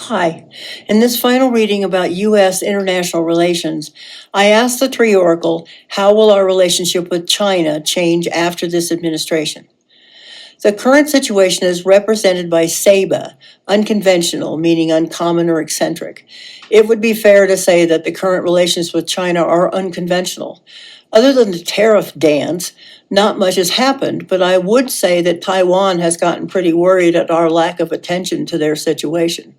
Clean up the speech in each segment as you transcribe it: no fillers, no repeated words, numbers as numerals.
Hi. In this final reading about U.S. international relations, I asked the Tree Oracle, how will our relationship with China change after this administration? The current situation is represented by SEBA, unconventional, meaning uncommon or eccentric. It would be fair to say that the current relations with China are unconventional. Other than the tariff dance, not much has happened, but I would say that Taiwan has gotten pretty worried at our lack of attention to their situation.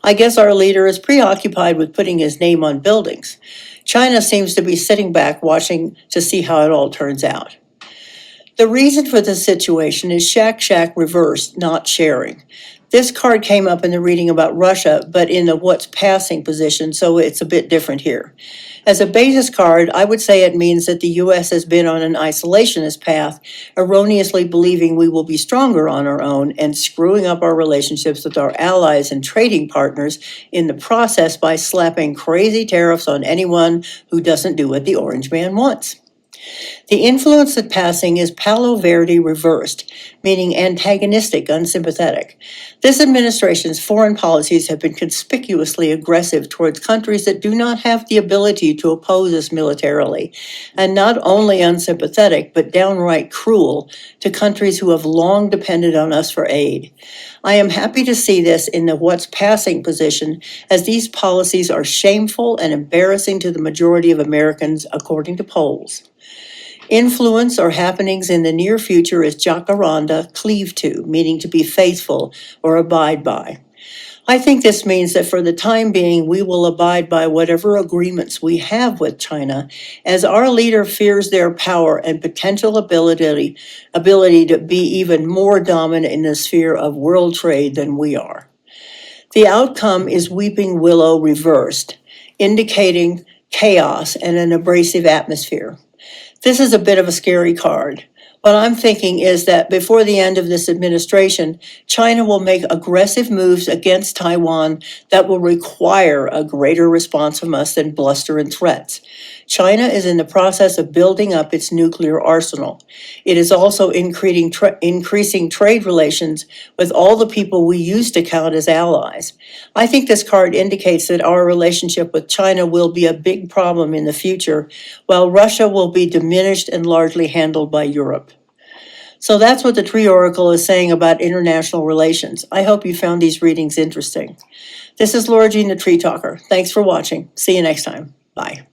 I guess our leader is preoccupied with putting his name on buildings. China seems to be sitting back watching to see how it all turns out. The reason for this situation is Shack reversed, not sharing. This card came up in the reading about Russia, but in the what's passing position, so it's a bit different here. As a basis card, I would say it means that the U.S. has been on an isolationist path, erroneously believing we will be stronger on our own and screwing up our relationships with our allies and trading partners in the process by slapping crazy tariffs on anyone who doesn't do what the Orange Man wants. The influence that's passing is Palo Verde reversed, meaning antagonistic, unsympathetic. This administration's foreign policies have been conspicuously aggressive towards countries that do not have the ability to oppose us militarily, and not only unsympathetic, but downright cruel to countries who have long depended on us for aid. I am happy to see this in the what's passing position, as these policies are shameful and embarrassing to the majority of Americans, according to polls. Influence or happenings in the near future is Jacaranda, cleave to, meaning to be faithful or abide by. I think this means that for the time being, we will abide by whatever agreements we have with China, as our leader fears their power and potential ability to be even more dominant in the sphere of world trade than we are. The outcome is Weeping Willow reversed, indicating chaos and an abrasive atmosphere. This is a bit of a scary card. What I'm thinking is that before the end of this administration, China will make aggressive moves against Taiwan that will require a greater response from us than bluster and threats. China is in the process of building up its nuclear arsenal. It is also increasing trade relations with all the people we used to count as allies. I think this card indicates that our relationship with China will be a big problem in the future, while Russia will be diminished and largely handled by Europe. So that's what the Tree Oracle is saying about international relations. I hope you found these readings interesting. This is LauraJthe.Treetalker. Thanks for watching. See you next time. Bye.